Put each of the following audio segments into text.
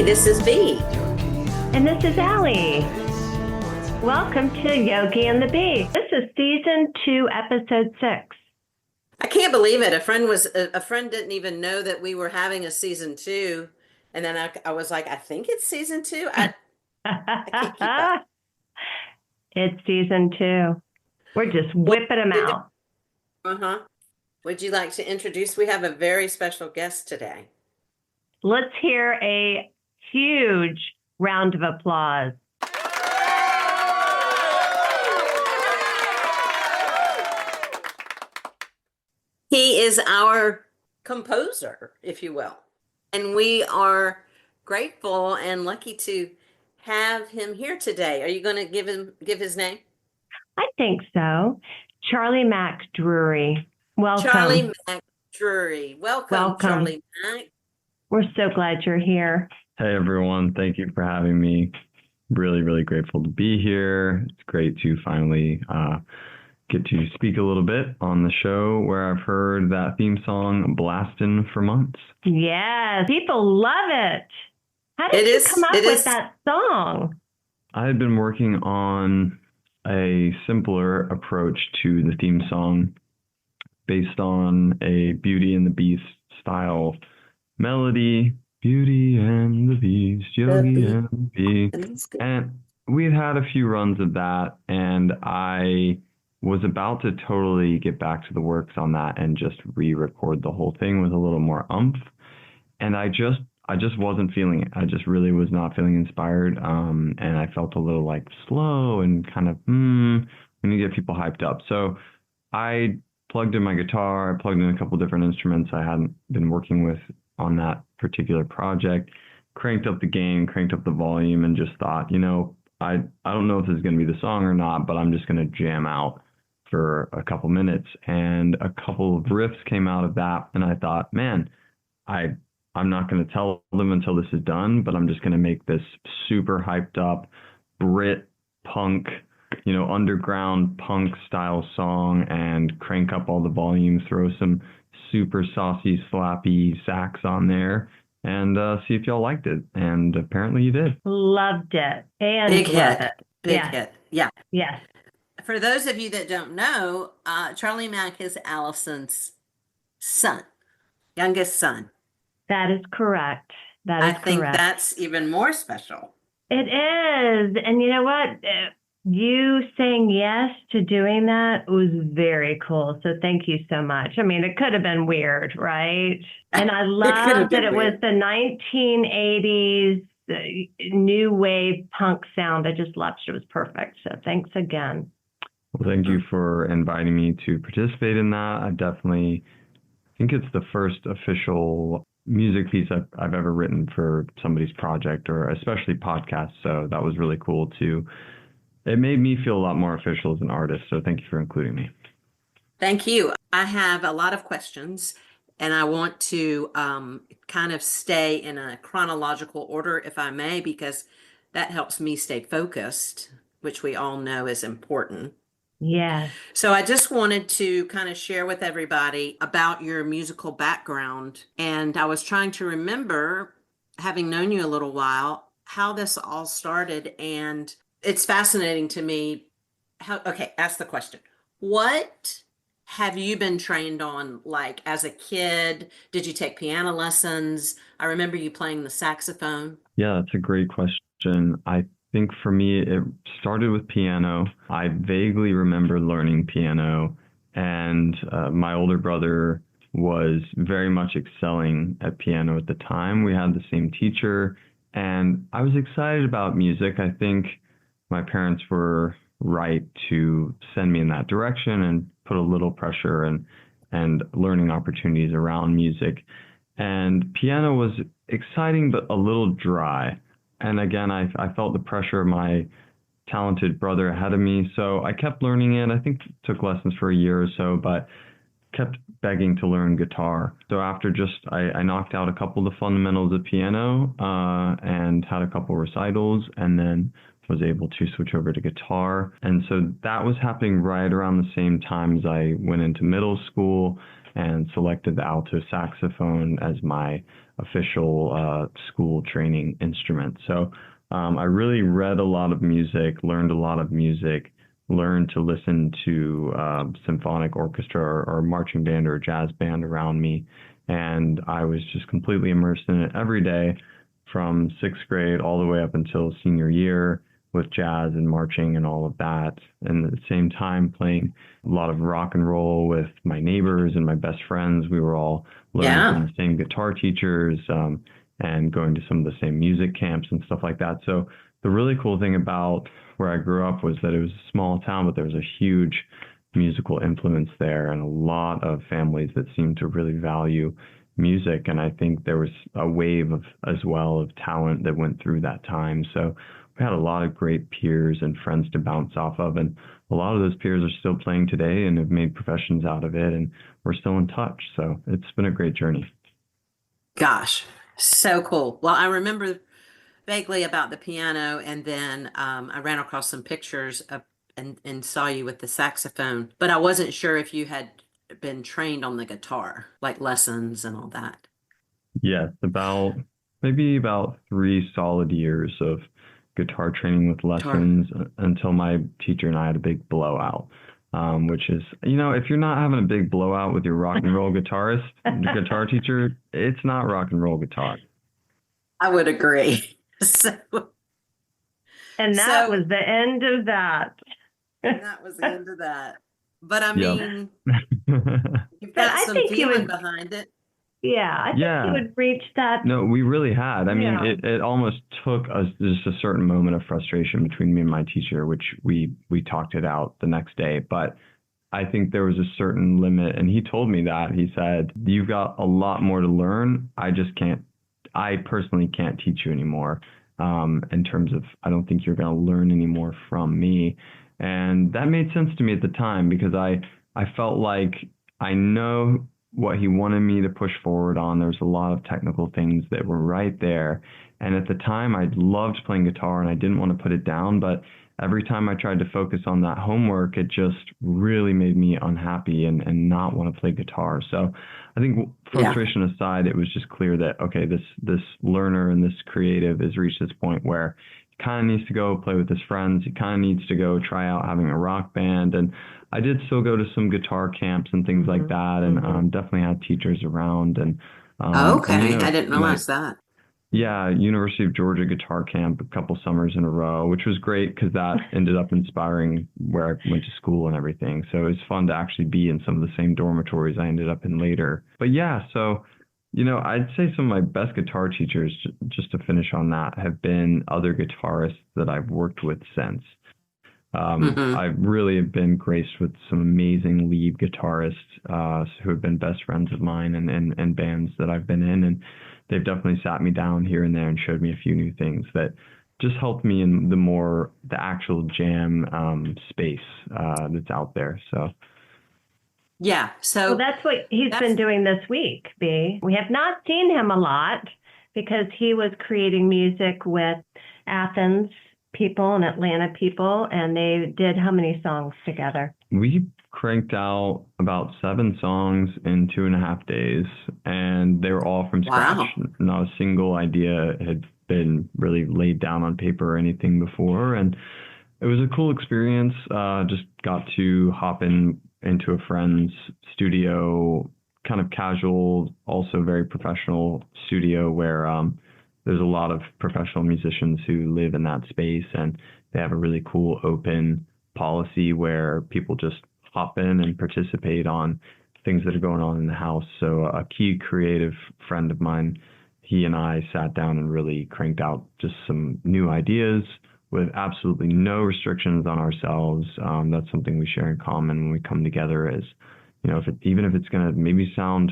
this is Bee. And this is Allie. Welcome to Yogi and the Bee. This is season 2, episode 6. I can't believe it. A friend didn't even know that we were having a season 2. And then I was like, I think it's season 2. I can't keep up. It's season 2. We're just whipping them out. Uh-huh. Would you like to introduce? We have a very special guest today. Let's hear a huge round of applause. He is our composer, if you will. And we are grateful and lucky to have him here today. Are you going to give his name? I think so. Charlie-Mac Drury. Welcome. Charlie-Mac Drury. Welcome. Charlie-Mac. We're so glad you're here. Hey, everyone. Thank you for having me. Really, really grateful to be here. It's great to finally get to speak a little bit on the show where I've heard that theme song blasting for months. Yes, people love it. How did you come up with that song? I had been working on a simpler approach to the theme song based on a Beauty and the Beast style melody. Beauty and the Beast, Yogi and the Beast. And we'd had a few runs of that, and I was about to totally get back to the works on that and just re-record the whole thing with a little more oomph. And I just wasn't feeling it. I just really was not feeling inspired. And I felt a little like slow and kind of, when you get people hyped up. So I plugged in my guitar, I plugged in a couple different instruments I hadn't been working with on that particular project, cranked up the gain, cranked up the volume, and just thought, I don't know if this is going to be the song or not, but I'm just going to jam out for a couple minutes. And a couple of riffs came out of that, and I thought, man, I'm not going to tell them until this is done, but I'm just going to make this super hyped up Brit punk, underground punk style song and crank up all the volume, throw some super saucy, slappy sax on there, and see if y'all liked it. And apparently you did. Loved it. And big hit. it. Big hit. Yeah. Yes. For those of you that don't know, Charlie-Mac is Allison's son, youngest son. That is correct. I think that's even more special. It is. And you know what? You saying yes to doing that was very cool. So thank you so much. I mean, it could have been weird, right? And I love that it was the 1980s new wave punk sound. I just loved it. It was perfect. So thanks again. Well, thank you for inviting me to participate in that. I definitely think it's the first official music piece I've ever written for somebody's project, or especially podcast. So that was really cool too. It made me feel a lot more official as an artist. So thank you for including me. Thank you. I have a lot of questions, and I want to kind of stay in a chronological order, if I may, because that helps me stay focused, which we all know is important. Yeah. So I just wanted to kind of share with everybody about your musical background. And I was trying to remember, having known you a little while, how this all started. And it's fascinating to me. Ask the question. What have you been trained on, like as a kid? Did you take piano lessons? I remember you playing the saxophone. Yeah, that's a great question. I think for me, it started with piano. I vaguely remember learning piano, and my older brother was very much excelling at piano at the time. We had the same teacher, and I was excited about music. I think my parents were right to send me in that direction and put a little pressure and learning opportunities around music. And piano was exciting, but a little dry. And again, I felt the pressure of my talented brother ahead of me. So I kept learning it. I think took lessons for a year or so, but kept begging to learn guitar. So after I knocked out a couple of the fundamentals of piano and had a couple recitals, and then was able to switch over to guitar. And so that was happening right around the same time as I went into middle school and selected the alto saxophone as my official school training instrument. So I really read a lot of music, learned a lot of music, learned to listen to symphonic orchestra or marching band or jazz band around me. And I was just completely immersed in it every day from sixth grade all the way up until senior year, with jazz and marching and all of that. And at the same time, playing a lot of rock and roll with my neighbors and my best friends. We were all learning from the same guitar teachers and going to some of the same music camps and stuff like that. So the really cool thing about where I grew up was that it was a small town, but there was a huge musical influence there and a lot of families that seemed to really value music. And I think there was a wave as well of talent that went through that time. So we had a lot of great peers and friends to bounce off of, and a lot of those peers are still playing today and have made professions out of it, and we're still in touch. So it's been a great journey. Gosh, so cool. Well, I remember vaguely about the piano, and then I ran across some pictures of and saw you with the saxophone, but I wasn't sure if you had been trained on the guitar, like lessons and all that. Yes, maybe about 3 solid years of guitar training with lessons until my teacher and I had a big blowout, which is, if you're not having a big blowout with your rock and roll guitar teacher, it's not rock and roll guitar. I would agree. And that was the end of that. And that was the end of that. But I mean, you've But got I some think you feeling would- behind it. Yeah, I think you would reach that. No, we really had. I mean, Yeah. it almost took us just a certain moment of frustration between me and my teacher, which we talked it out the next day. But I think there was a certain limit, and he told me that. He said, "You've got a lot more to learn. I personally can't teach you anymore. In terms of, I don't think you're going to learn any more from me." And that made sense to me at the time, because I felt like I know what he wanted me to push forward on. There's a lot of technical things that were right there. And at the time, I loved playing guitar and I didn't want to put it down. But every time I tried to focus on that homework, it just really made me unhappy and not want to play guitar. So I think, frustration aside, it was just clear that, okay, this learner and this creative has reached this point where he kind of needs to go play with his friends. He kind of needs to go try out having a rock band. And I did still go to some guitar camps and things like that, and definitely had teachers around. And Okay, and, I didn't realize that. Yeah, University of Georgia guitar camp a couple summers in a row, which was great because that ended up inspiring where I went to school and everything. So it was fun to actually be in some of the same dormitories I ended up in later. But yeah, so I'd say some of my best guitar teachers, just to finish on that, have been other guitarists that I've worked with since. I really have been graced with some amazing lead guitarists who have been best friends of mine and bands that I've been in. And they've definitely sat me down here and there and showed me a few new things that just helped me in the actual jam space that's out there. So. Yeah. So Well, that's what he's been doing this week, B. We have not seen him a lot because he was creating music with Athens people and Atlanta people, and they did how many songs together? We cranked out about 7 songs in 2.5 days, and they were all from scratch. Wow. Not a single idea had been really laid down on paper or anything before, and it was a cool experience. Just got to hop into a friend's studio, kind of casual, also very professional studio where there's a lot of professional musicians who live in that space, and they have a really cool open policy where people just hop in and participate on things that are going on in the house. So a key creative friend of mine, he and I sat down and really cranked out just some new ideas with absolutely no restrictions on ourselves. That's something we share in common when we come together is, even if it's going to maybe sound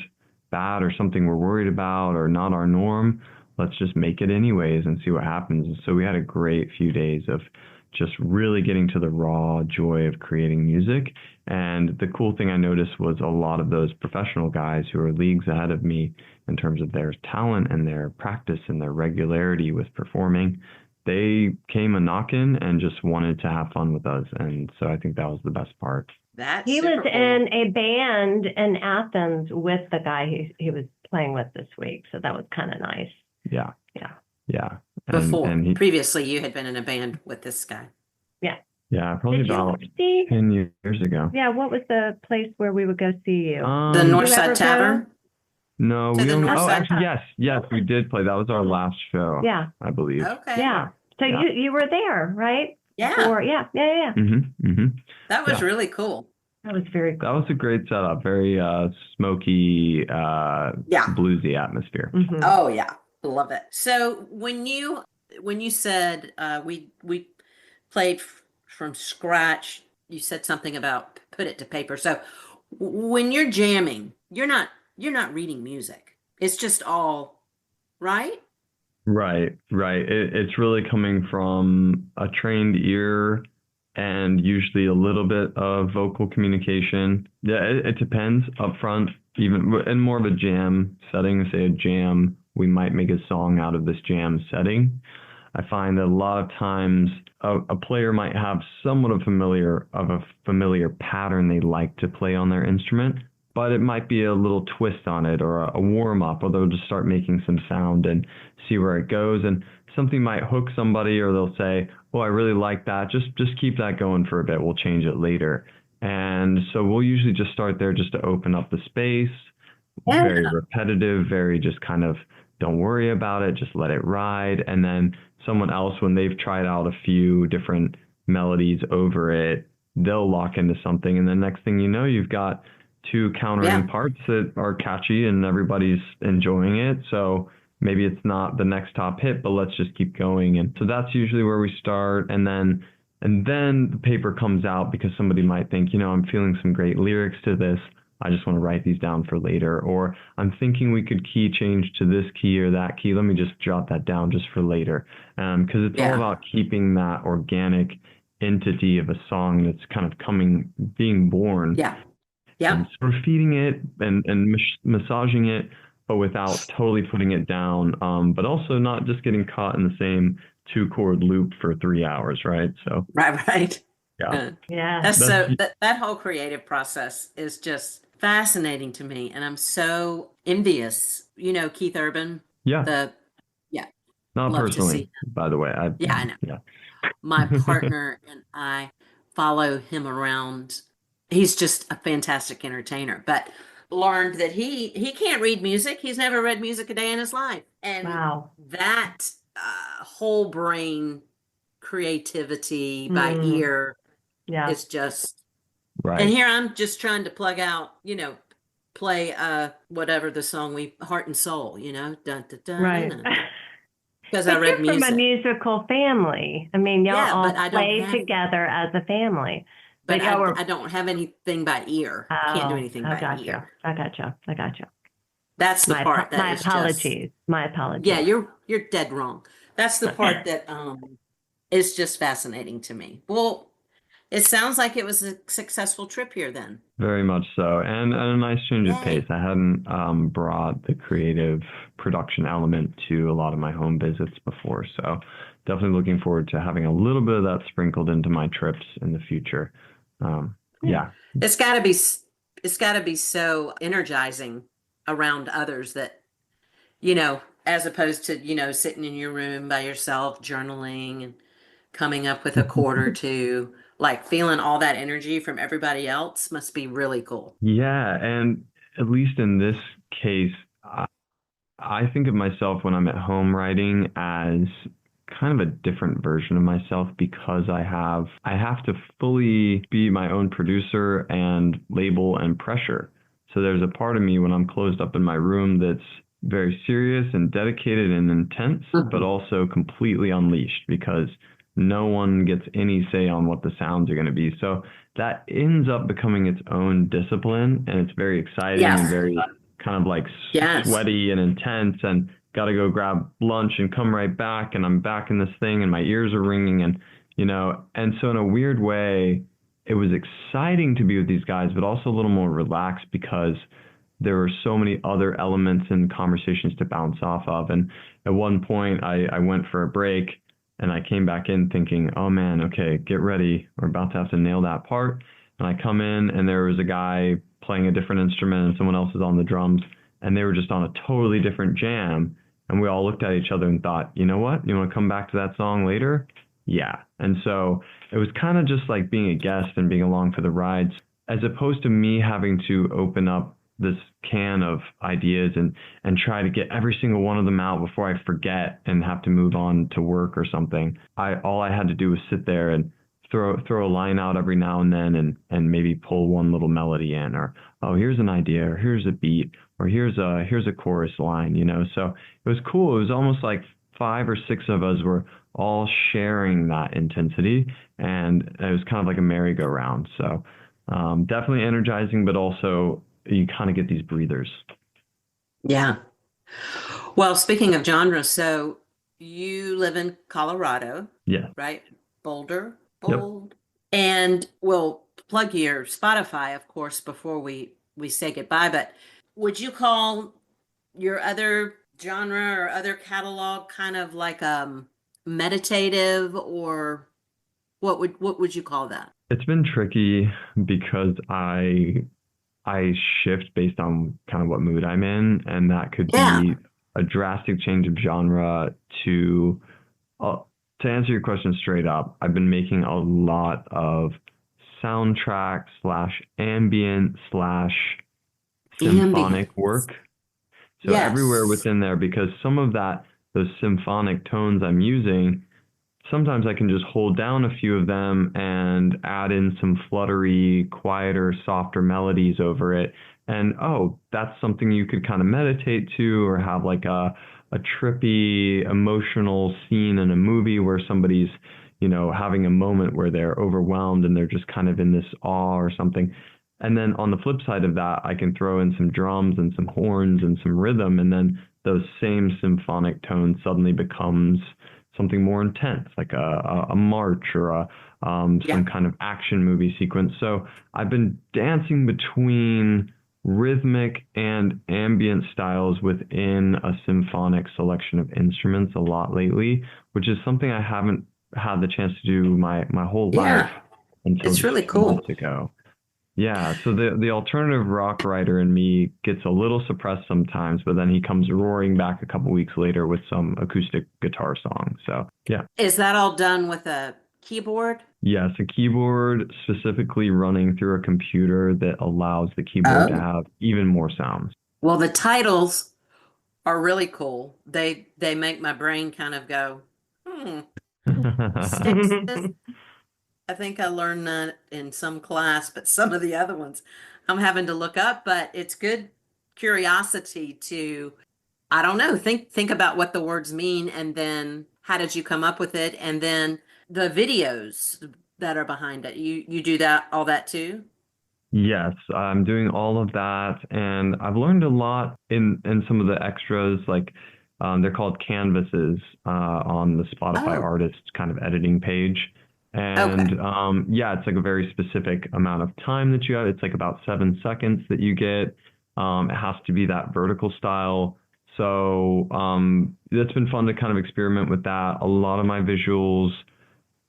bad or something we're worried about or not our norm, let's just make it anyways and see what happens. And so we had a great few days of just really getting to the raw joy of creating music. And the cool thing I noticed was a lot of those professional guys who are leagues ahead of me in terms of their talent and their practice and their regularity with performing, they came a knocking and just wanted to have fun with us. And so I think that was the best part. That's He super was cool. in a band in Athens with the guy he was playing with this week. So that was kind of nice. Yeah. Yeah. Yeah. Before, And he, previously, you had been in a band with this guy. yeah, probably Did you about see? 10 years ago. Yeah. What was the place where we would go see you? The Did you Northside ever go? Tavern. No, To we the only, north oh, side. actually, yes, we did play. That was our last show, Yeah. I believe. Okay. Yeah. So Yeah. you were there, right? Yeah. Or yeah. That was Yeah. really cool. That was very That cool. was a great setup. Very smoky, Yeah. bluesy atmosphere. Mhm. Oh yeah. Love it. So when you said we played from scratch, you said something about put it to paper. So when you're jamming, you're not reading music. It's just all right. Right. It's really coming from a trained ear and usually a little bit of vocal communication. Yeah, it depends up front. Even in more of a jam setting, say a jam, we might make a song out of this jam setting. I find that a lot of times a player might have somewhat of a familiar pattern they like to play on their instrument, but it might be a little twist on it or a warm up, or they'll just start making some sound and see where it goes. And something might hook somebody, or they'll say, "Oh, I really like that. Just keep that going for a bit. We'll change it later." And so we'll usually just start there just to open up the space. Yeah. Very repetitive, very just kind of don't worry about it, just let it ride. And then someone else, when they've tried out a few different melodies over it, they'll lock into something. And then next thing you know, you've got two countering Yeah. parts that are catchy and everybody's enjoying it. So maybe it's not the next top hit, but let's just keep going. And so that's usually where we start. And then the paper comes out because somebody might think, I'm feeling some great lyrics to this. I just want to write these down for later. Or I'm thinking we could key change to this key or that key. Let me just jot that down just for later. Because it's all Yeah. about keeping that organic entity of a song that's kind of being born. Yeah. Yeah. And sort of feeding it and massaging it, but without totally putting it down. But also not just getting caught in the same 2-chord loop for 3 hours, right? So Right. yeah. Yeah. That's so That's- that whole creative process is just fascinating to me, and I'm so envious. Keith Urban, Yeah. Not love to personally, see. by the way. Yeah, I know. Yeah. My partner and I follow him around. He's just a fantastic entertainer, but learned that he can't read music. He's never read music a day in his life, and Wow. that whole brain creativity by Mm. ear Yeah. is just. Right. And here I'm just trying to plug out, play whatever the song Heart and Soul, dun, dun, dun, Right. because But I read you're from a music. musical family. I mean, y'all Yeah, all but I don't play have- together as a family. But y'all were. I don't have anything by ear. Can't do anything by gotcha. ear. I gotcha. That's the part that my is apologies. My apologies. Yeah, you're dead wrong. That's the part that is just fascinating to me. Well, it sounds like it was a successful trip here then. Very much so. And a nice change of Yay. pace. I hadn't brought the creative production element to a lot of my home visits before. So definitely looking forward to having a little bit of that sprinkled into my trips in the future. Yeah. It's got to be so energizing around others that, as opposed to, sitting in your room by yourself, journaling and coming up with a chord or two, like feeling all that energy from everybody else must be really cool. Yeah. And at least in this case, I think of myself when I'm at home writing as kind of a different version of myself because I have to fully be my own producer and label and pressure. So there's a part of me when I'm closed up in my room that's very serious and dedicated and intense, but also completely unleashed because no one gets any say on what the sounds are going to be. So that ends up becoming its own discipline, and it's very exciting Yes. and very kind of like Yes. sweaty and intense, and got to go grab lunch and come right back, and I'm back in this thing and my ears are ringing, and And so in a weird way, it was exciting to be with these guys, but also a little more relaxed because there were so many other elements and conversations to bounce off of. And at one point, I went for a break and I came back in thinking, oh man, okay, get ready. We're about to have to nail that part. And I come in and there was a guy playing a different instrument and someone else is on the drums. And they were just on a totally different jam. And we all looked at each other and thought, you know what? You want to come back to that song later? Yeah. And so it was kind of just like being a guest and being along for the rides, as opposed to me having to open up this can of ideas and try to get every single one of them out before I forget and have to move on to work or something. All I had to do was sit there and throw a line out every now and then and maybe pull one little melody in, or oh, here's an idea, or here's a beat, or here's a chorus line, So it was cool. It was almost like 5 or 6 of us were all sharing that intensity, and it was kind of like a merry-go-round. So definitely energizing, but also you kind of get these breathers. Yeah. Well, speaking of genres, so you live in Colorado, Yeah. right? Boulder, Yep. Bold. And we'll plug your Spotify, of course, before we say goodbye. But would you call your other genre or other catalog kind of like meditative, or what would you call that? It's been tricky because I shift based on kind of what mood I'm in, and that could Yeah. be a drastic change of genre to answer your question straight up. I've been making a lot of soundtrack / ambient / symphonic work. So Yes. everywhere within there, because some of those symphonic tones I'm using, sometimes I can just hold down a few of them and add in some fluttery, quieter, softer melodies over it. And oh, that's something you could kind of meditate to, or have like a trippy, emotional scene in a movie where somebody's, having a moment where they're overwhelmed and they're just kind of in this awe or something. And then on the flip side of that, I can throw in some drums and some horns and some rhythm, and then those same symphonic tones suddenly becomes something more intense, like a march or some kind of action movie sequence. So I've been dancing between rhythmic and ambient styles within a symphonic selection of instruments a lot lately, which is something I haven't had the chance to do my whole life until it's just really a few cool. months ago. Yeah, so the alternative rock writer in me gets a little suppressed sometimes, but then he comes roaring back a couple weeks later with some acoustic guitar song. So yeah. Is that all done with a keyboard? Yes, a keyboard specifically running through a computer that allows the keyboard to have even more sounds. Well, the titles are really cool. They make my brain kind of go, Sixes. I think I learned that in some class, but some of the other ones I'm having to look up. But it's good curiosity to, I don't know, think about what the words mean, and then how did you come up with it, and then the videos that are behind it. You do all that too? Yes, I'm doing all of that, and I've learned a lot in some of the extras, like they're called canvases on the Spotify artist kind of editing page. And it's like a very specific amount of time that you have. It's like about 7 seconds that you get. It has to be that vertical style. So it's been fun to kind of experiment with that. A lot of my visuals,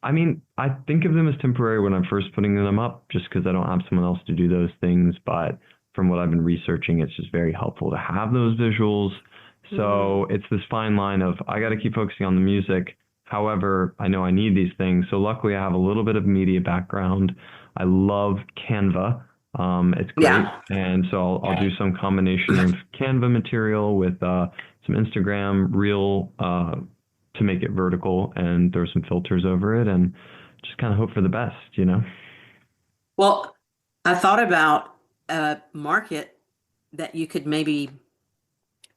I mean, I think of them as temporary when I'm first putting them up, just because I don't have someone else to do those things. But from what I've been researching, it's just very helpful to have those visuals. So it's this fine line of, I got to keep focusing on the music. However, I know I need these things. So luckily I have a little bit of media background. I love Canva. It's great. Yeah. And so I'll do some combination of Canva material with some Instagram reel to make it vertical, and throw some filters over it, and just kind of hope for the best, Well, I thought about a market that you could maybe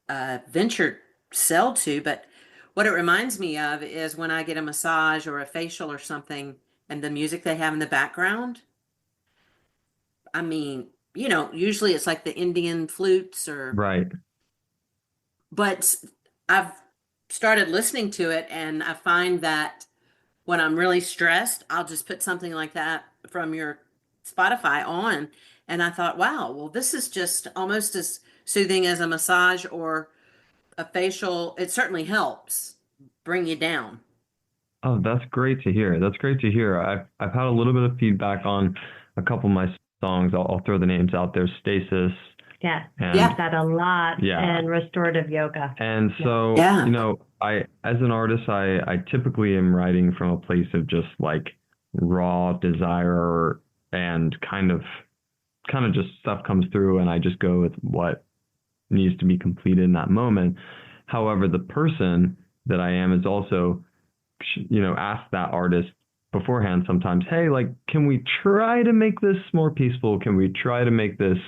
venture sell to, but what it reminds me of is when I get a massage or a facial or something, and the music they have in the background. I mean, usually it's like the Indian flutes Right. but I've started listening to it, and I find that when I'm really stressed, I'll just put something like that from your Spotify on. And I thought, wow, well, this is just almost as soothing as a massage or a facial. It certainly helps bring you down. Oh, that's great to hear. That's great to hear. I've had a little bit of feedback on a couple of my songs. I'll throw the names out there. Stasis. Yeah, And use that a lot Yeah. in restorative yoga. And so, Yeah. you know, as an artist, I typically am writing from a place of just like raw desire and kind of just stuff comes through and I just go with what needs to be completed in that moment. However, the person that I am is also, you know, ask that artist beforehand sometimes, hey, like, can we try to make this more peaceful? Can we try to make this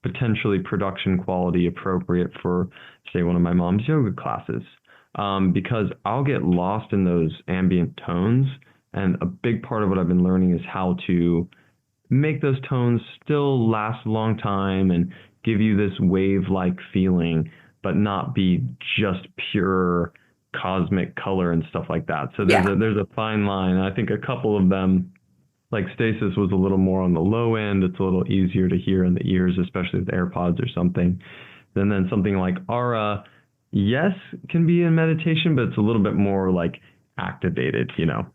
potentially production quality appropriate for, say, one of my mom's yoga classes? Because I'll get lost in those ambient tones. And a big part of what I've been learning is how to make those tones still last a long time and give you this wave-like feeling, but not be just pure cosmic color and stuff like that. So there's a fine line. I think a couple of them, like Stasis, was a little more on the low end. It's a little easier to hear in the ears, especially with AirPods or something. And then something like Aura, yes, can be in meditation, but it's a little bit more like activated, you know.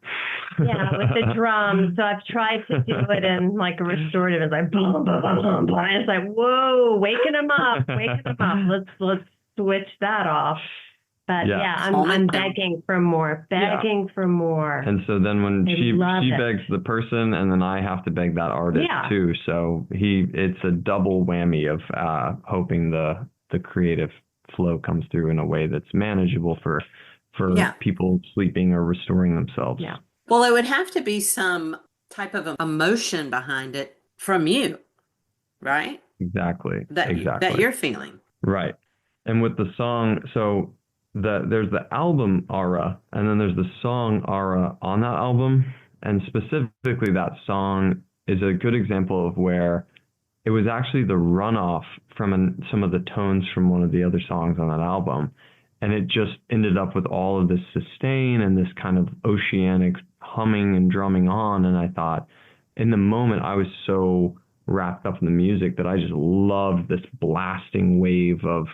Yeah, with the drums. So I've tried to do it in like a restorative. It's like boom, boom, boom, boom, boom. It's like, whoa, waking them up, waking them up. Let's switch that off. But yeah, I'm begging for more, for more. And so then when she it. begs the person, and then I have to beg that artist too. So it's a double whammy of hoping the creative flow comes through in a way that's manageable for people sleeping or restoring themselves. Yeah. Well, it would have to be some type of emotion behind it from you, right? Exactly. That you're feeling. Right. And with the song, so there's the album Aura, and then there's the song Aura on that album. And specifically that song is a good example of where it was actually the runoff from some of the tones from one of the other songs on that album. And it just ended up with all of this sustain and this kind of oceanic humming and drumming on. And I thought, in the moment, I was so wrapped up in the music that I just loved this blasting wave of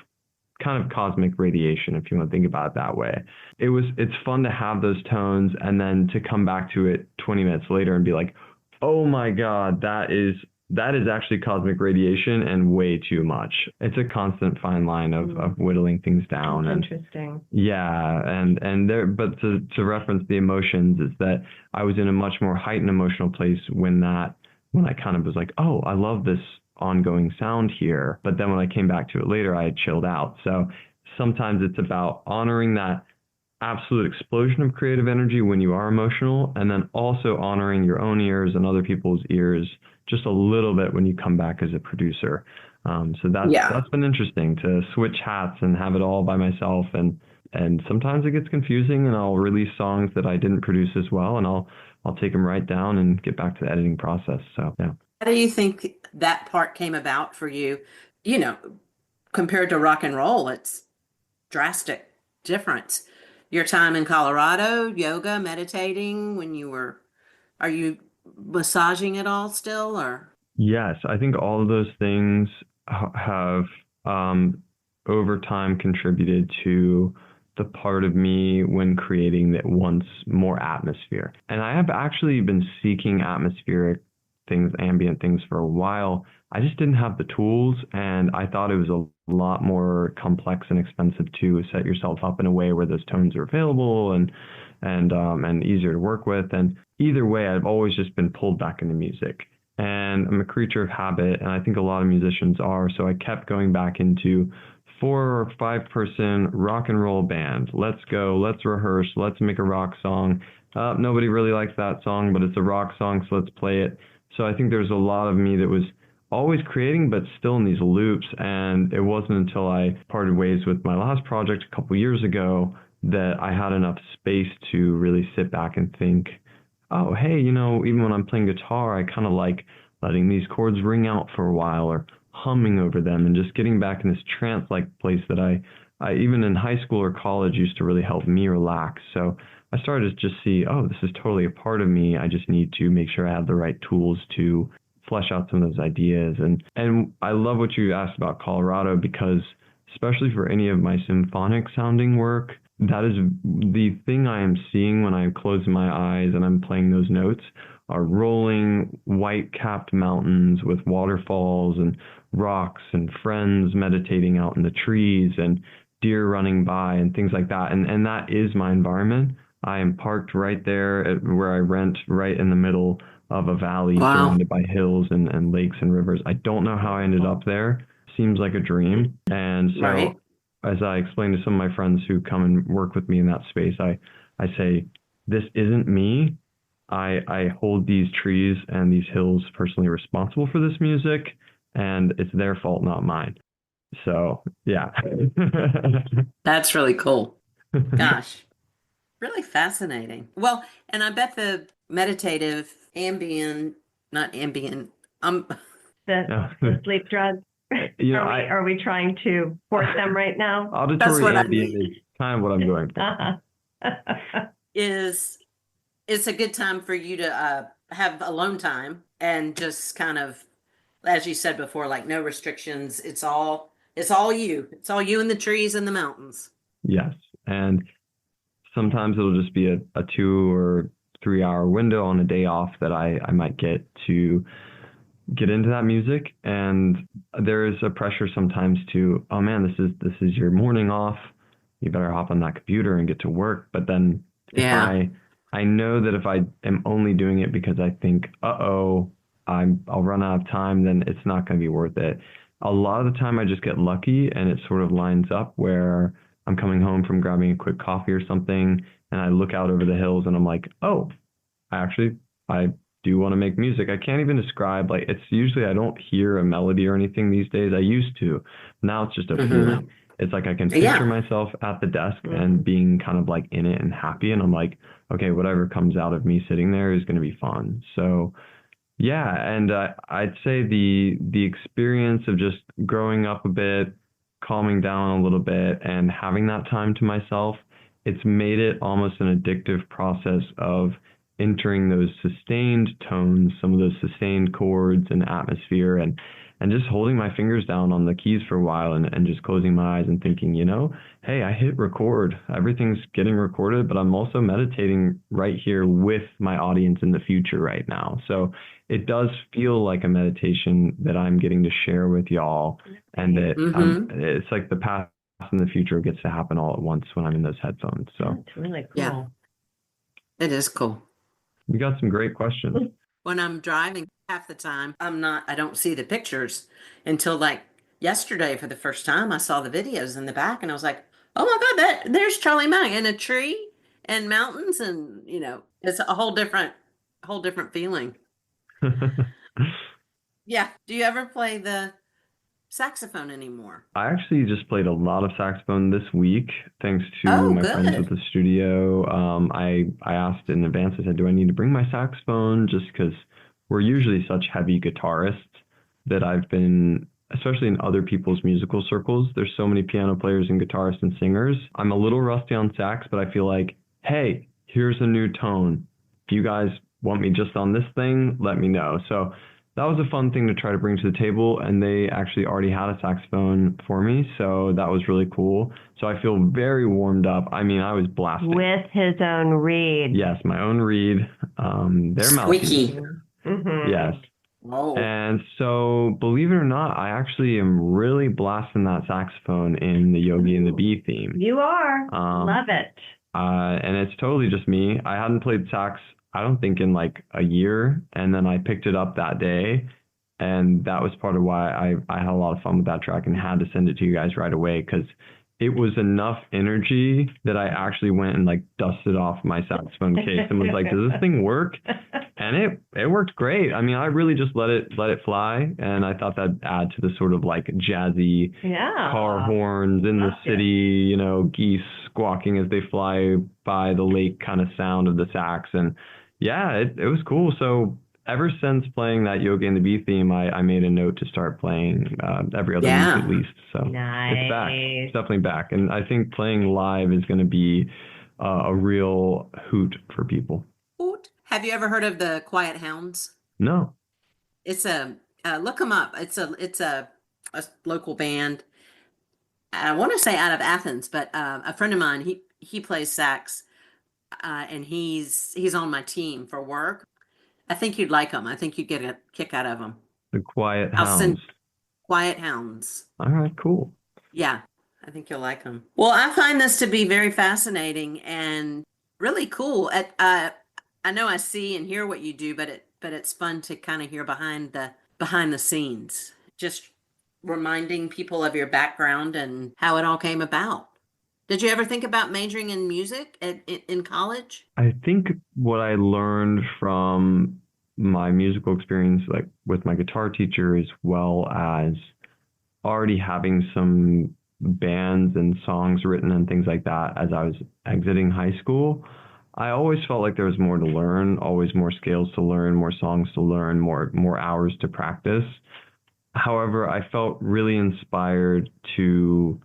kind of cosmic radiation, if you want to think about it that way. It's fun to have those tones and then to come back to it 20 minutes later and be like, oh my God, that is actually cosmic radiation and way too much. It's a constant fine line of whittling things down. That's interesting. Yeah. And there, but to reference the emotions is that I was in a much more heightened emotional place when I kind of was like, oh, I love this ongoing sound here. But then when I came back to it later, I had chilled out. So sometimes it's about honoring that absolute explosion of creative energy when you are emotional, and then also honoring your own ears and other people's ears just a little bit when you come back as a producer. So that's been interesting to switch hats and have it all by myself. And sometimes it gets confusing, and I'll release songs that I didn't produce as well, and I'll take them right down and get back to the editing process. So yeah. How do you think that part came about for you? You know, compared to rock and roll, it's drastic difference. Your time in Colorado, yoga, meditating, are you massaging at all still, or? Yes, I think all of those things have over time contributed to the part of me when creating that wants more atmosphere. And I have actually been seeking atmospheric things, ambient things for a while. I just didn't have the tools, and I thought it was a lot more complex and expensive to set yourself up in a way where those tones are available and easier to work with. And either way, I've always just been pulled back into music. And I'm a creature of habit, and I think a lot of musicians are. So I kept going back into 4 or 5 person rock and roll band. Let's go, let's rehearse, let's make a rock song. Nobody really likes that song, but it's a rock song, so let's play it. So I think there's a lot of me that was always creating, but still in these loops. And it wasn't until I parted ways with my last project a couple years ago that I had enough space to really sit back and think, oh, hey, you know, even when I'm playing guitar, I kind of like letting these chords ring out for a while or humming over them and just getting back in this trance-like place that I even in high school or college used to really help me relax. So I started to just see, oh, this is totally a part of me. I just need to make sure I have the right tools to flesh out some of those ideas. And I love what you asked about Colorado, because especially for any of my symphonic sounding work, that is the thing I am seeing when I close my eyes and I'm playing those notes, are rolling white-capped mountains with waterfalls and rocks and friends meditating out in the trees and deer running by and things like that. And that is my environment. I am parked right there where I rent, right in the middle of a valley surrounded by hills and lakes and rivers. I don't know how I ended up there. Seems like a dream. And so as I explain to some of my friends who come and work with me in that space, I say, this isn't me. I hold these trees and these hills personally responsible for this music, and it's their fault, not mine. So, yeah. That's really cool. Gosh, really fascinating. Well, and I bet the meditative not ambient, the sleep drugs. You know, are we trying to force them right now? Auditory ambient is kind of what I'm going for. It's a good time for you to have alone time and just kind of, as you said before, like no restrictions. It's all you. It's all you in the trees and the mountains. Yes. And sometimes it'll just be a 2 or 3 hour window on a day off that I might get to get into that music. And there is a pressure sometimes to, oh man, this is your morning off. You better hop on that computer and get to work. But then if I know that if I am only doing it because I think, I'll run out of time, then it's not going to be worth it. A lot of the time I just get lucky and it sort of lines up where I'm coming home from grabbing a quick coffee or something, and I look out over the hills and I'm like, oh, I do want to make music. I can't even describe, like, it's usually I don't hear a melody or anything these days. I used to. Now it's just a feeling. It's like I can picture myself at the desk and being kind of like in it and happy. And I'm like, okay, whatever comes out of me sitting there is going to be fun. So yeah. And I'd say the experience of just growing up a bit, calming down a little bit, and having that time to myself, it's made it almost an addictive process of entering those sustained tones, some of those sustained chords and atmosphere, and just holding my fingers down on the keys for a while and just closing my eyes and thinking, hey, I hit record. Everything's getting recorded, but I'm also meditating right here with my audience in the future right now. So it does feel like a meditation that I'm getting to share with y'all, and that it's like the past and the future gets to happen all at once when I'm in those headphones. So it's really cool. Yeah, it is cool. You got some great questions. When I'm driving, half the time I don't see the pictures until like yesterday. For the first time, I saw the videos in the back and I was like, oh my God, there's Charlie-Mac in a tree and mountains, and it's a whole different feeling. Yeah. Do you ever play the saxophone anymore? I actually just played a lot of saxophone this week, thanks to my friends at the studio. I asked in advance, I said, do I need to bring my saxophone? Just because we're usually such heavy guitarists that I've been, especially in other people's musical circles, there's so many piano players and guitarists and singers. I'm a little rusty on sax, but I feel like, hey, here's a new tone. If you guys want me just on this thing, let me know. So that was a fun thing to try to bring to the table, and they actually already had a saxophone for me, so that was really cool. So I feel very warmed up. I mean, I was blasting. With his own reed. Yes, my own reed. They're squeaky. Yes. Oh. And so, believe it or not, I actually am really blasting that saxophone in the Yogi and the Bee theme. You are. Love it. And it's totally just me. I hadn't played sax, I don't think, in like a year, and then I picked it up that day, and that was part of why I had a lot of fun with that track and had to send it to you guys right away, because it was enough energy that I actually went and like dusted off my saxophone case and was like, does this thing work? And it worked great. I mean, I really just let it fly, and I thought that'd add to the sort of like jazzy car horns in the city, geese squawking as they fly by the lake kind of sound of the sax. And yeah, it was cool. So ever since playing that Yogi and the Bee theme, I made a note to start playing every other week at least. So it's back. It's definitely back. And I think playing live is going to be a real hoot for people. Hoot. Have you ever heard of the Quiet Hounds? No. It's a look them up. It's a local band. I want to say out of Athens, but a friend of mine, he plays sax, and he's on my team for work. I think you'd like him. I think you'd get a kick out of him. The Quiet I'll send Hounds. Quiet Hounds. All right, cool. Yeah, I think you'll like them. Well, I find this to be very fascinating and really cool. I know I see and hear what you do, but it's fun to kind of hear behind the scenes. Just reminding people of your background and how it all came about. Did you ever think about majoring in music in college? I think what I learned from my musical experience, like with my guitar teacher, as well as already having some bands and songs written and things like that as I was exiting high school, I always felt like there was more to learn, always more scales to learn, more songs to learn, more hours to practice. However, I felt really inspired to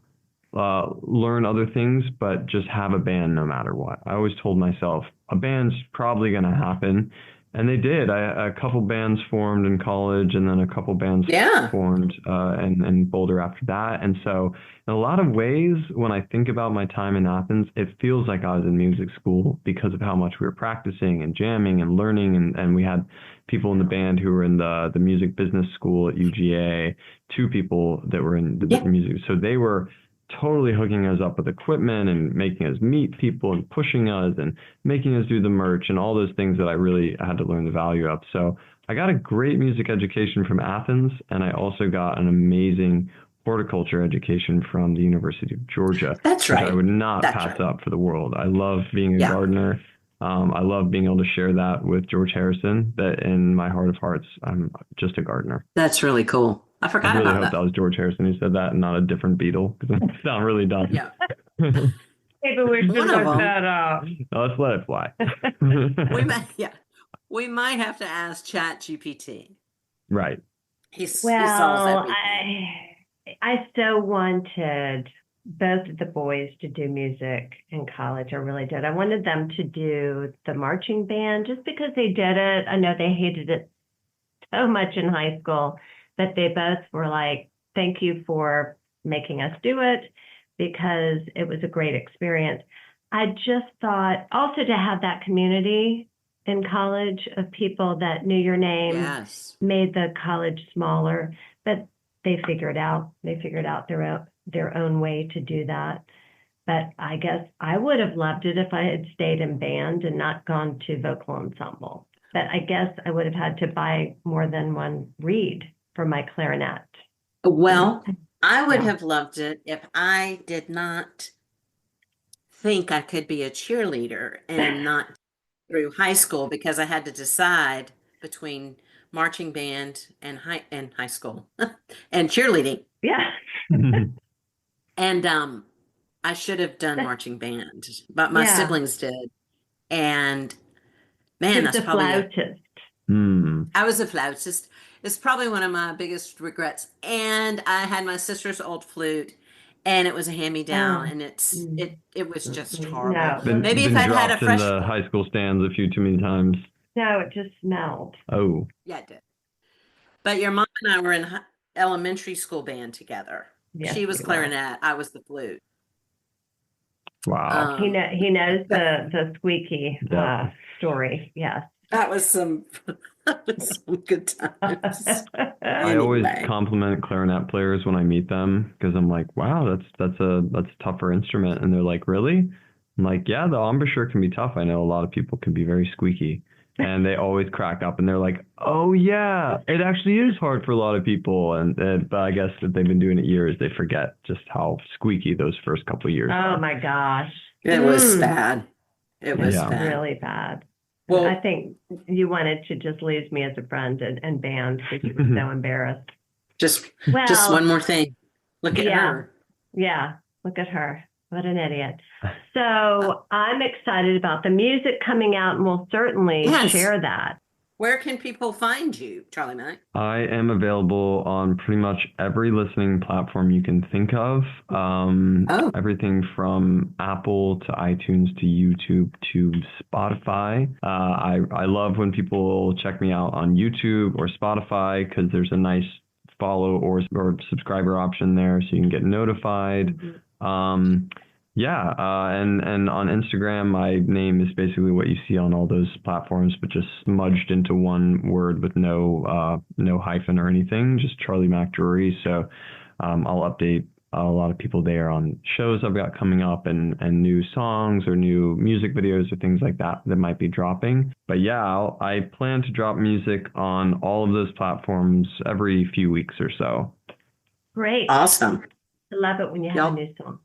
learn other things, but just have a band no matter what. I always told myself a band's probably going to happen. And they did. A couple bands formed in college, and then a couple bands formed in Boulder after that. And so in a lot of ways, when I think about my time in Athens, it feels like I was in music school because of how much we were practicing and jamming and learning. And we had people in the band who were in the music business school at UGA, two people that were in the music. So they were totally hooking us up with equipment and making us meet people and pushing us and making us do the merch and all those things that I really had to learn the value of. So I got a great music education from Athens, and I also got an amazing horticulture education from the University of Georgia. That's right. I would not pass up for the world. I love being a gardener. I love being able to share that with George Harrison, that in my heart of hearts, I'm just a gardener. That's really cool. I forgot I really about hope that was George Harrison who said that and not a different Beatle, because it's not really done. Yeah. Maybe we should One of look them. that up. No, let's let it fly. We might have to ask ChatGPT. Right. He solves Well, everything. I so wanted both of the boys to do music in college. I really did. I wanted them to do the marching band just because they did it. I know they hated it so much in high school, but they both were like, thank you for making us do it, because it was a great experience. I just thought also to have that community in college of people that knew your name made the college smaller, but they figured out their own way to do that. But I guess I would have loved it if I had stayed in band and not gone to vocal ensemble. But I guess I would have had to buy more than one reed for my clarinet. Well, I would have loved it if I did not think I could be a cheerleader and not through high school, because I had to decide between marching band and high school and cheerleading. Yeah. And I should have done marching band, but my siblings did. And man, that's probably flautist. I was a flautist. It's probably one of my biggest regrets. And I had my sister's old flute, and it was a hand-me-down, and it was just horrible. No. Maybe if I'd had a fresh in the high school stands a few too many times. No, it just smelled. Oh. Yeah, it did. But your mom and I were in elementary school band together. Yes, she was clarinet. I was the flute. Wow. He knows the squeaky story. Yes. That was some good times. I always compliment clarinet players when I meet them, because I'm like, wow, that's a tougher instrument. And they're like, really? I'm like, yeah, the embouchure can be tough. I know a lot of people can be very squeaky. And they always crack up and they're like, oh yeah, it actually is hard for a lot of people. But I guess that they've been doing it years, they forget just how squeaky those first couple of years are. Oh my gosh. It was bad. It was bad. Really bad. Well, I think you wanted to just lose me as a friend and band because you were so embarrassed. Just one more thing. Look at her. Yeah, look at her. What an idiot. So I'm excited about the music coming out, and we'll certainly share that. Where can people find you, Charlie-Mac? I am available on pretty much every listening platform you can think of. Oh. Everything from Apple to iTunes to YouTube to Spotify. I love when people check me out on YouTube or Spotify because there's a nice follow or subscriber option there so you can get notified. And on Instagram, my name is basically what you see on all those platforms, but just smudged into one word with no hyphen or anything, just Charlie-Mac Drury. So I'll update a lot of people there on shows I've got coming up and new songs or new music videos or things like that might be dropping. But yeah, I plan to drop music on all of those platforms every few weeks or so. Great. Awesome. I love it when you have a new song.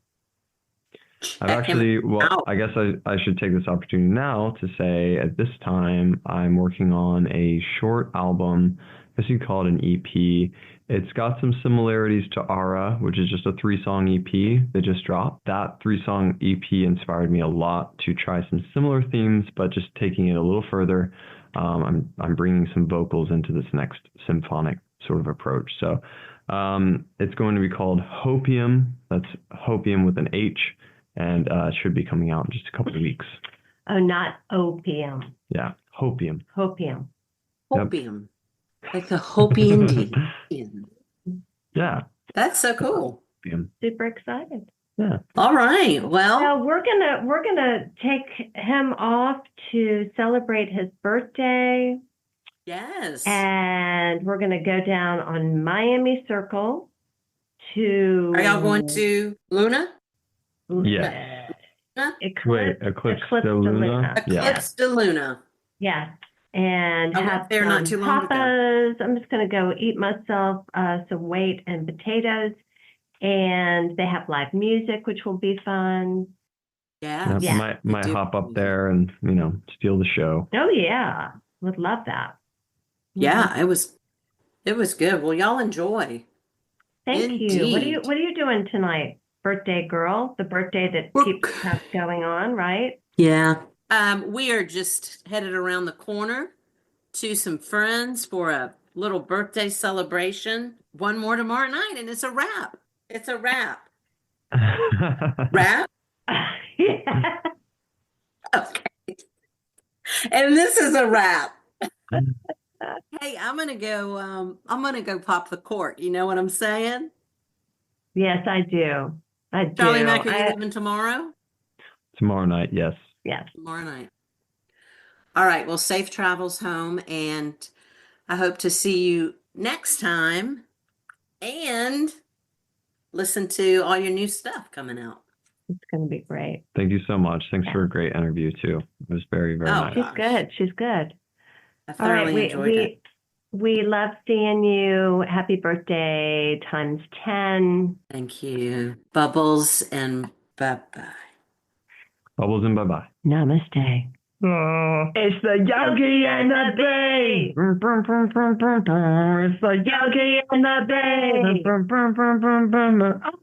I've actually, I guess I should take this opportunity now to say at this time I'm working on a short album. I guess you'd call it an EP. It's got some similarities to Ara, which is just a 3-song EP that just dropped. That 3-song EP inspired me a lot to try some similar themes, but just taking it a little further. I'm bringing some vocals into this next symphonic sort of approach. So it's going to be called Hopium. That's Hopium with an H. And it should be coming out in just a couple of weeks. Oh, not opium. Yeah, Hopium. Hopium. Hopium. Like the Hopi Indian. Yeah. That's so cool. Hopium. Super excited. Yeah. All right. Well, So we're gonna take him off to celebrate his birthday, yes. and we're gonna go down on Miami Circle to. Are y'all going to Luna? Yes. Eclipse Eclipse de de Luna? Luna. Yeah. Eclipse de Luna. Yes. And I went have there not some too long ago. tapas. I'm just going to go eat myself some weight and potatoes. And they have live music, which will be fun. Yeah. Yep. Might hop up there and, steal the show. Oh, yeah. Would love that. Yeah, it was good. Well, y'all enjoy. Thank you. What are you doing tonight? Birthday girl, the birthday that keeps going on, right? Yeah. We are just headed around the corner to some friends for a little birthday celebration. One more tomorrow night, and it's a wrap. It's a wrap. Wrap? Yeah. Okay. And this is a wrap. Hey, I'm gonna go pop the cork. You know what I'm saying? Yes, I do. I do. Charlie-Mac, are you leaving tomorrow? Tomorrow night, yes. Yes. Tomorrow night. All right. Well, safe travels home, and I hope to see you next time and listen to all your new stuff coming out. It's going to be great. Thank you so much. Thanks for a great interview, too. It was very, very nice. She's good. She's good. I thoroughly enjoyed it. We love seeing you. Happy birthday times 10. Thank you. Bubbles and bye-bye. Bubbles and bye-bye. Namaste. It's the Yogi and the Bee. It's the Yogi and the Bee.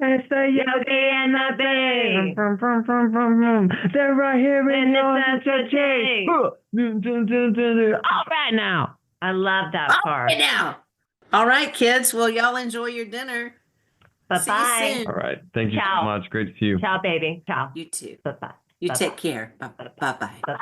It's the Yogi and the Bee. They're right here in the All right now. I love that part. Okay now. All right, kids. Well, y'all enjoy your dinner. Bye-bye. See you soon. All right. Thank you Ciao. so much. Great to see you. Ciao, baby. Ciao. You too. Bye-bye. You Bye-bye. take care. Bye-bye. Bye-bye.